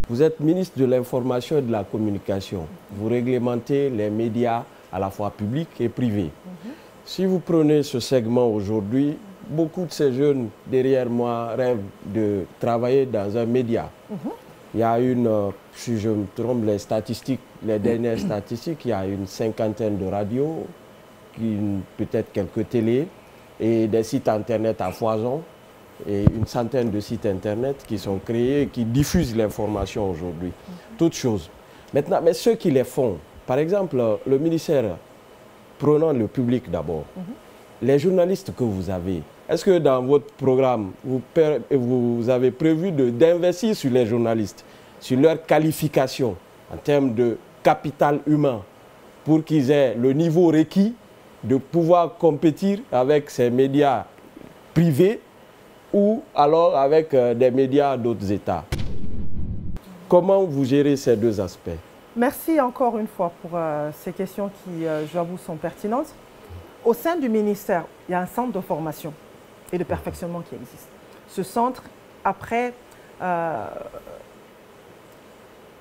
Vous êtes ministre de l'Information et de la Communication. Vous réglementez les médias à la fois publics et privés. Si vous prenez ce segment aujourd'hui, beaucoup de ces jeunes derrière moi rêvent de travailler dans un média. Il y a si je me trompe, les dernières statistiques, il y a une cinquantaine de radios, peut-être quelques télés et des sites internet à foison et une centaine de sites internet qui sont créés et qui diffusent l'information aujourd'hui. Toutes choses. Maintenant, mais ceux qui les font, par exemple, le ministère, prenons le public d'abord. Les journalistes que vous avez, est-ce que dans votre programme, vous avez prévu d'investir sur les journalistes, sur leur qualification en termes de capital humain pour qu'ils aient le niveau requis de pouvoir compétir avec ces médias privés ou alors avec des médias d'autres États? Comment vous gérez ces deux aspects? Merci encore une fois pour ces questions qui, j'avoue, sont pertinentes. Au sein du ministère, il y a un centre de formation et de perfectionnement qui existe. Ce centre, après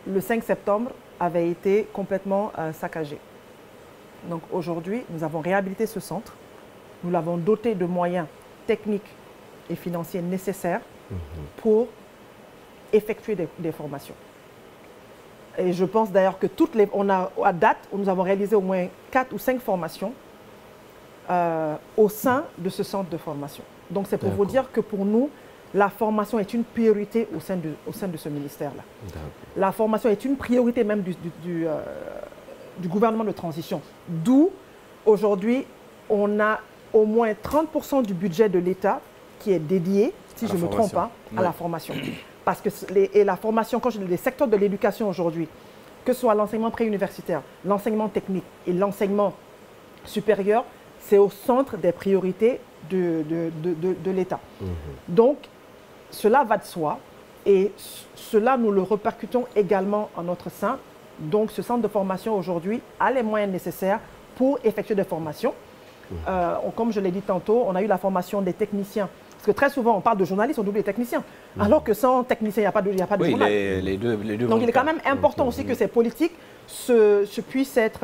le 5 septembre, avait été complètement saccagé. Donc aujourd'hui, nous avons réhabilité ce centre. Nous l'avons doté de moyens techniques et financiers nécessaires pour effectuer des formations. Et je pense d'ailleurs que à date, nous avons réalisé au moins 4 ou 5 formations au sein de ce centre de formation. Donc c'est pour vous dire que pour nous, la formation est une priorité au sein de ce ministère-là. La formation est une priorité même du gouvernement de transition. D'où, aujourd'hui, on a au moins 30% du budget de l'État qui est dédié, si je ne me trompe pas, à la formation. Parce que la formation, quand je dis les secteurs de l'éducation aujourd'hui, que ce soit l'enseignement préuniversitaire, l'enseignement technique et l'enseignement supérieur, c'est au centre des priorités de l'État. Donc, cela va de soi et cela, nous le répercutons également en notre sein. Donc, ce centre de formation aujourd'hui a les moyens nécessaires pour effectuer des formations. Comme je l'ai dit tantôt, on a eu la formation des techniciens. Parce que très souvent, on parle de journalistes, on oublie les techniciens. Alors que sans technicien, il n'y a pas de journal. Les deux Donc, il est quand même important aussi que ces politiques puissent être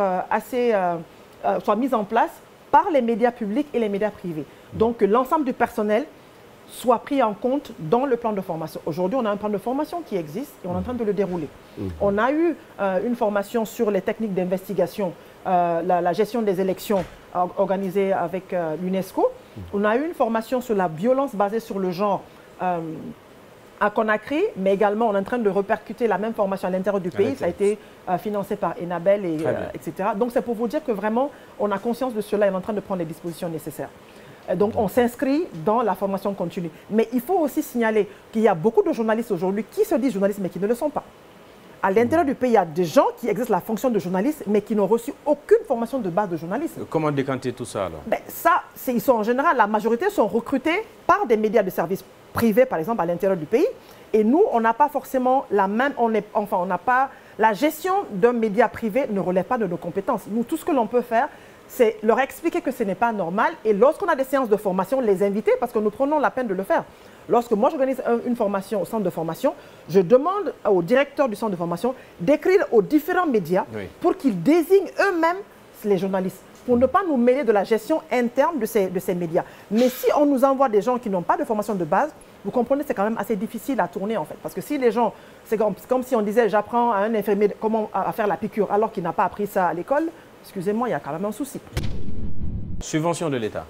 soient mises en place par les médias publics et les médias privés. Donc, que l'ensemble du personnel soit pris en compte dans le plan de formation. Aujourd'hui, on a un plan de formation qui existe et on est en train de le dérouler. On a eu une formation sur les techniques d'investigation, la gestion des élections organisée avec l'UNESCO. On a eu une formation sur la violence basée sur le genre à Conakry, mais également on est en train de répercuter la même formation à l'intérieur du pays. Ça a été financé par Enabel, etc. Donc c'est pour vous dire que vraiment, on a conscience de cela et on est en train de prendre les dispositions nécessaires. Donc on s'inscrit dans la formation continue. Mais il faut aussi signaler qu'il y a beaucoup de journalistes aujourd'hui qui se disent journalistes mais qui ne le sont pas. À l'intérieur du pays, il y a des gens qui exercent la fonction de journaliste mais qui n'ont reçu aucune formation de base de journaliste. Comment décanter tout ça alors? Ils sont en général, la majorité sont recrutés par des médias de services privés, par exemple, à l'intérieur du pays. Et nous, on n'a pas forcément la même, on n'a pas, la gestion d'un média privé ne relève pas de nos compétences. Nous, tout ce que l'on peut faire, c'est leur expliquer que ce n'est pas normal et lorsqu'on a des séances de formation, les inviter parce que nous prenons la peine de le faire. Lorsque moi j'organise une formation au centre de formation, je demande au directeur du centre de formation d'écrire aux différents médias pour qu'ils désignent eux-mêmes les journalistes, pour ne pas nous mêler de la gestion interne de ces médias. Mais si on nous envoie des gens qui n'ont pas de formation de base, vous comprenez, c'est quand même assez difficile à tourner en fait. Parce que si les gens, c'est comme si on disait j'apprends à un infirmier comment faire la piqûre alors qu'il n'a pas appris ça à l'école, excusez-moi, il y a quand même un souci. Subvention de l'État.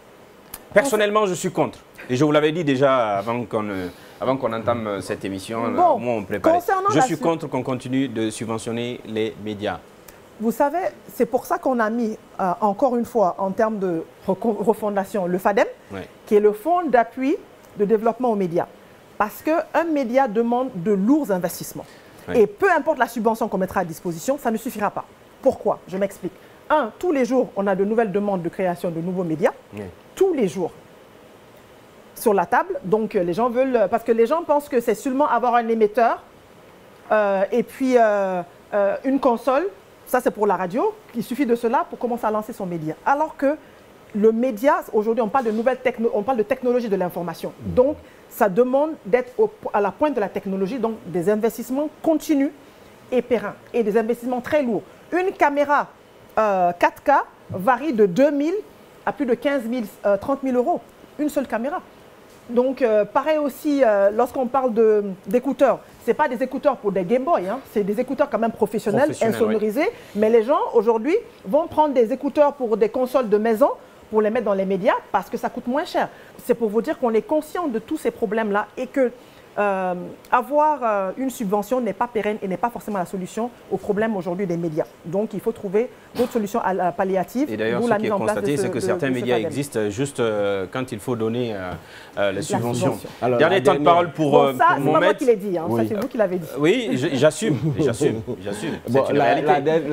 Personnellement, je suis contre. Et je vous l'avais dit déjà avant qu'on entame cette émission, au moment où on préparait. Je suis contre qu'on continue de subventionner les médias. Vous savez, c'est pour ça qu'on a mis, encore une fois, en termes de refondation, le FADEM, qui est le Fonds d'appui de développement aux médias. Parce qu'un média demande de lourds investissements. Et peu importe la subvention qu'on mettra à disposition, ça ne suffira pas. Pourquoi? Je m'explique. Tous les jours, on a de nouvelles demandes de création de nouveaux médias. Tous les jours. Sur la table. Donc, les gens veulent... Parce que les gens pensent que c'est seulement avoir un émetteur et puis une console. Ça, c'est pour la radio. Il suffit de cela pour commencer à lancer son média. Alors que le média, aujourd'hui, on parle de nouvelles on parle de technologie de l'information. Donc, ça demande d'être à la pointe de la technologie, donc des investissements continus et pérennes, et des investissements très lourds. Une caméra 4K varie de 2 000 à plus de 15 000, 30 000 euros, une seule caméra. Donc, pareil aussi, lorsqu'on parle d'écouteurs, ce n'est pas des écouteurs pour des Game Boy, hein, c'est des écouteurs quand même professionnels insonorisés. Ouais. Mais les gens, aujourd'hui, vont prendre des écouteurs pour des consoles de maison, pour les mettre dans les médias, parce que ça coûte moins cher. C'est pour vous dire qu'on est conscient de tous ces problèmes-là et que avoir une subvention n'est pas pérenne et n'est pas forcément la solution au problème aujourd'hui des médias. Donc, il faut trouver d'autres solutions palliatives. Et d'ailleurs, ce qui est constaté, c'est que certains médias existent juste quand il faut donner les subventions. Alors, dernier temps de parole pour Mohamed. C'est pas moi qui l'ai dit, hein, oui. Ça c'est vous qui l'avez dit. Oui, j'assume, j'assume. C'est une réalité.